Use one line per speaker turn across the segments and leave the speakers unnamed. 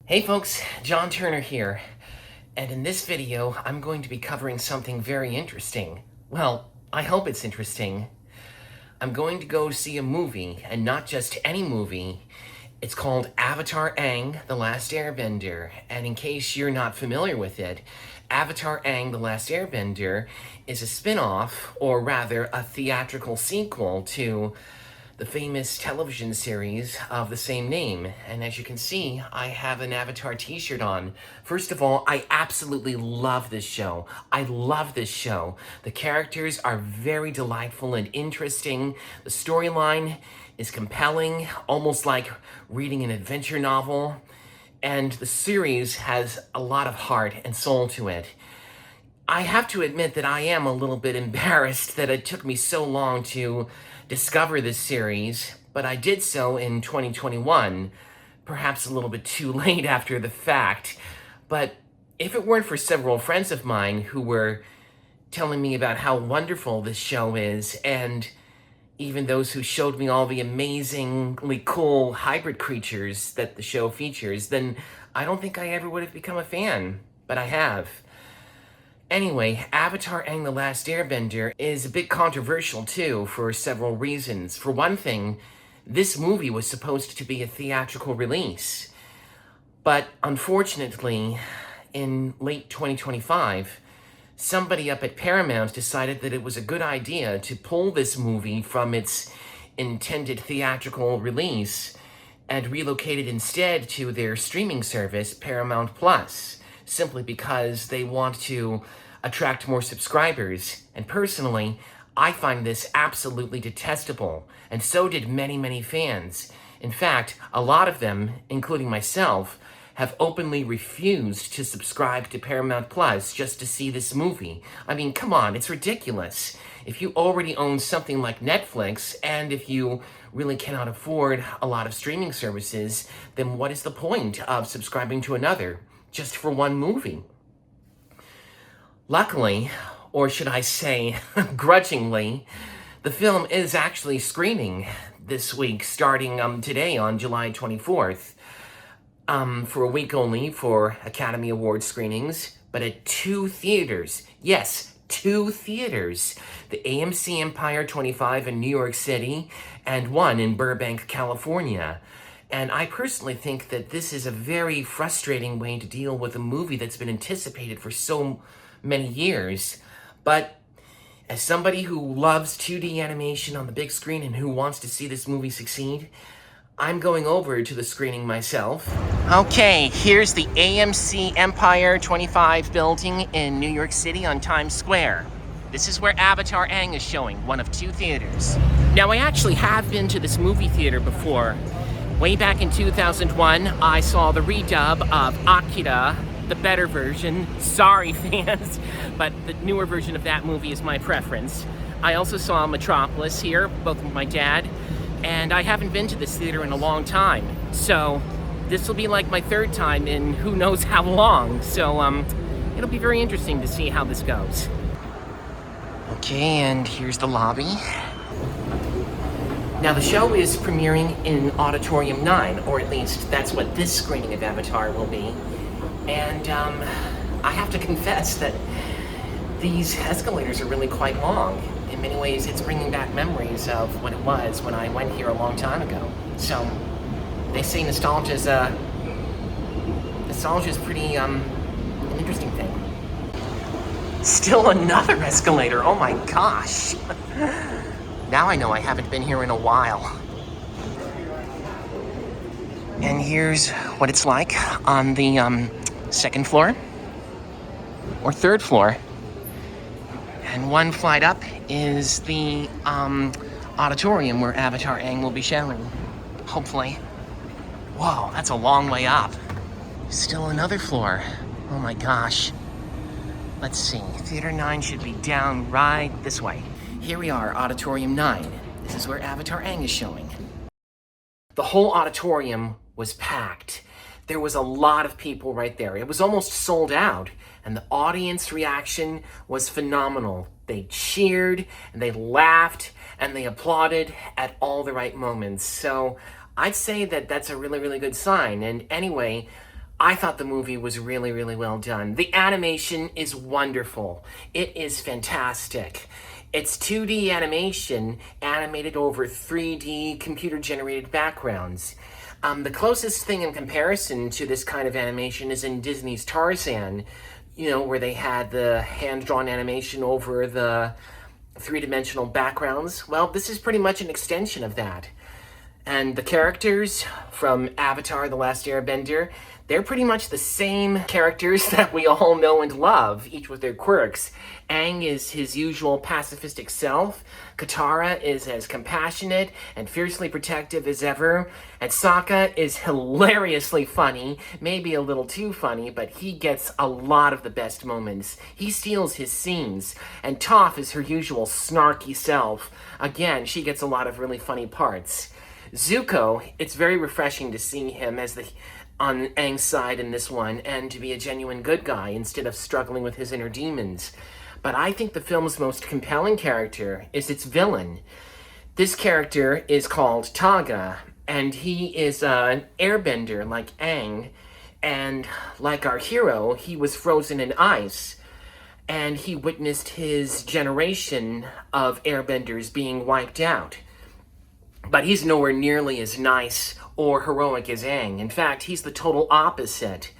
Hey folks, Jon Turner here, and in this video I'm going to be covering something very interesting. Well, I hope it's interesting. I'm going to go see a movie, and not just any movie. It's called AVATAR AANG, The Last Airbender, and in case you're not familiar with it, AVATAR AANG, The Last Airbender is a spin-off, or rather a theatrical sequel to the famous television series of the same name. And as you can see, I have an Avatar t-shirt on. First of all, I absolutely love this show. I love this show. The characters are very delightful and interesting. The storyline is compelling, almost like reading an adventure novel. And the series has a lot of heart and soul to it. I have to admit that I am a little bit embarrassed that it took me so long to discover this series, but I did so in 2021, perhaps a little bit too late after the fact. But if it weren't for several friends of mine who were telling me about how wonderful this show is, and even those who showed me all the amazingly cool hybrid creatures that the show features, then I don't think I ever would have become a fan, but I have. Anyway, Avatar Aang: The Last Airbender is a bit controversial too, for several reasons. For one thing, this movie was supposed to be a theatrical release. But unfortunately, in late 2025, somebody up at Paramount decided that it was a good idea to pull this movie from its intended theatrical release and relocate it instead to their streaming service, Paramount Plus, simply because they want to attract more subscribers. And personally, I find this absolutely detestable, and so did many, many fans. In fact, a lot of them, including myself, have openly refused to subscribe to Paramount Plus just to see this movie. I mean, come on, it's ridiculous. If you already own something like Netflix, and if you really cannot afford a lot of streaming services, then what is the point of subscribing to another just for one movie? Luckily, or should I say grudgingly, the film is actually screening this week, starting today on July 24th, for a week only for Academy Award screenings, but at 2 theaters. Yes, 2 theaters. The AMC Empire 25 in New York City and one in Burbank, California. And I personally think that this is a very frustrating way to deal with a movie that's been anticipated for so many years. But as somebody who loves 2D animation on the big screen and who wants to see this movie succeed, I'm going over to the screening myself. Okay, here's the AMC Empire 25 building in New York City on Times Square. This is where Avatar Aang is showing, one of 2 theaters. Now, I actually have been to this movie theater before. Way back in 2001, I saw the redub of Akira, the better version. Sorry, fans, but the newer version of that movie is my preference. I also saw Metropolis here, both with my dad, and I haven't been to this theater in a long time. So this will be like my 3rd time in who knows how long. So it'll be very interesting to see how this goes. Okay, and here's the lobby. Now, the show is premiering in Auditorium 9, or at least that's what this screening of Avatar will be. And I have to confess that these escalators are really quite long. In many ways, it's bringing back memories of what it was when I went here a long time ago. So, they say nostalgia is pretty an interesting thing. Still another escalator, oh my gosh. Now I know I haven't been here in a while. And here's what it's like on the 2nd floor or 3rd floor. And one flight up is the auditorium where Avatar Aang will be showing, hopefully. Whoa, that's a long way up. Still another floor. Oh my gosh. Let's see, Theater 9 should be down right this way. Here we are, Auditorium 9. This is where Avatar Aang is showing. The whole auditorium was packed. There was a lot of people right there. It was almost sold out, and the audience reaction was phenomenal. They cheered, and they laughed, and they applauded at all the right moments. So I'd say that that's a really, really good sign. And anyway, I thought the movie was really, really well done. The animation is wonderful. It is fantastic. It's 2D animation animated over 3D computer-generated backgrounds. The closest thing in comparison to this kind of animation is in Disney's Tarzan, where they had the hand-drawn animation over the three-dimensional backgrounds. Well, this is pretty much an extension of that. And the characters from Avatar: The Last Airbender, they're pretty much the same characters that we all know and love, each with their quirks. Aang is his usual pacifistic self, Katara is as compassionate and fiercely protective as ever, and Sokka is hilariously funny, maybe a little too funny, but he gets a lot of the best moments. He steals his scenes, and Toph is her usual snarky self. Again, she gets a lot of really funny parts. Zuko, it's very refreshing to see him as on Aang's side in this one, and to be a genuine good guy instead of struggling with his inner demons. But I think the film's most compelling character is its villain. This character is called Togga, and he is an airbender like Aang, and like our hero, he was frozen in ice, and he witnessed his generation of airbenders being wiped out. But he's nowhere nearly as nice or heroic as Aang. In fact, he's the total opposite.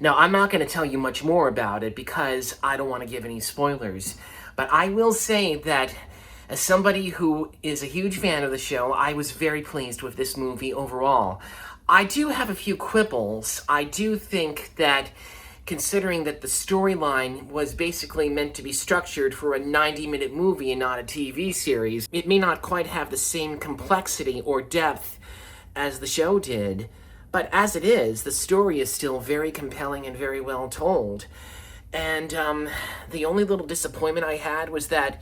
Now, I'm not going to tell you much more about it because I don't want to give any spoilers. But I will say that as somebody who is a huge fan of the show, I was very pleased with this movie overall. I do have a few quibbles. I do think that, considering that the storyline was basically meant to be structured for a 90-minute movie and not a TV series, it may not quite have the same complexity or depth as the show did. But as it is, the story is still very compelling and very well told. And the only little disappointment I had was that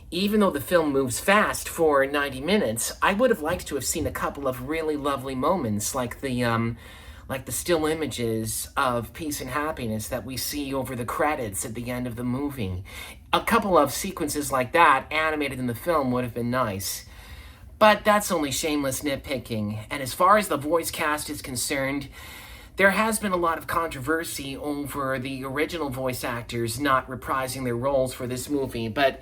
even though the film moves fast for 90 minutes, I would have liked to have seen a couple of really lovely moments, like the still images of peace and happiness that we see over the credits at the end of the movie. A couple of sequences like that animated in the film would have been nice. But that's only shameless nitpicking. And as far as the voice cast is concerned, there has been a lot of controversy over the original voice actors not reprising their roles for this movie. But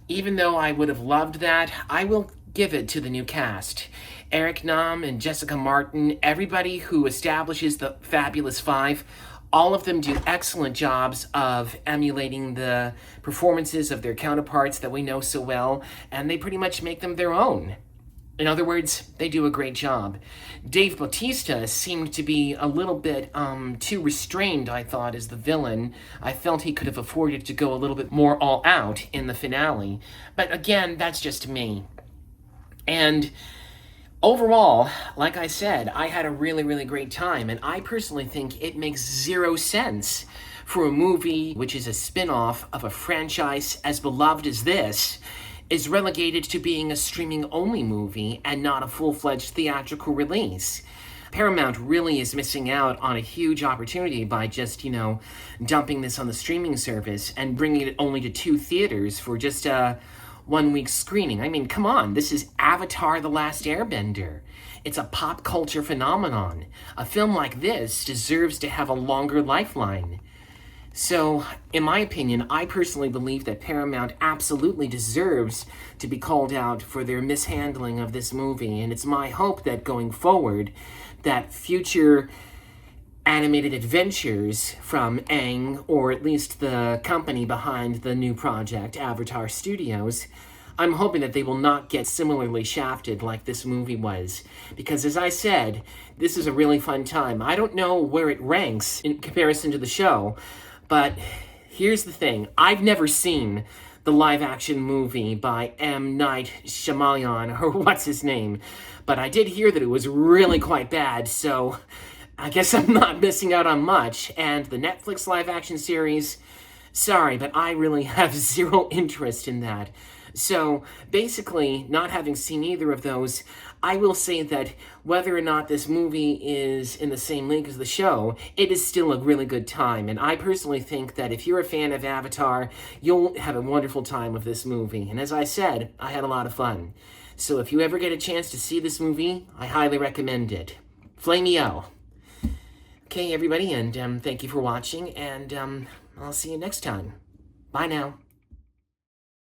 even though I would have loved that, I will give it to the new cast. Eric Nam and Jessica Martin, everybody who establishes the Fabulous Five, all of them do excellent jobs of emulating the performances of their counterparts that we know so well, and they pretty much make them their own. In other words, they do a great job. Dave Bautista seemed to be a little bit too restrained, I thought, as the villain. I felt he could have afforded to go a little bit more all out in the finale. But again, that's just me. And overall, like I said, I had a really, really great time, and I personally think it makes zero sense for a movie which is a spin-off of a franchise as beloved as this is relegated to being a streaming-only movie and not a full-fledged theatrical release. Paramount really is missing out on a huge opportunity by just, dumping this on the streaming service and bringing it only to 2 theaters for just a 1-week screening. I mean, come on, this is Avatar: The Last Airbender. It's a pop culture phenomenon. A film like this deserves to have a longer lifeline. So, in my opinion, I personally believe that Paramount absolutely deserves to be called out for their mishandling of this movie, and it's my hope that going forward, that future animated adventures from Aang, or at least the company behind the new project, Avatar Studios, I'm hoping that they will not get similarly shafted like this movie was. Because as I said, this is a really fun time. I don't know where it ranks in comparison to the show, but here's the thing. I've never seen the live-action movie by M. Night Shyamalan, or what's his name, but I did hear that it was really quite bad, so I guess I'm not missing out on much. And the Netflix live-action series, sorry, but I really have zero interest in that. So basically, not having seen either of those, I will say that whether or not this movie is in the same league as the show, it is still a really good time. And I personally think that if you're a fan of Avatar, you'll have a wonderful time with this movie. And as I said, I had a lot of fun. So if you ever get a chance to see this movie, I highly recommend it. Flameo. Okay, everybody, and thank you for watching, and I'll see you next time. Bye now.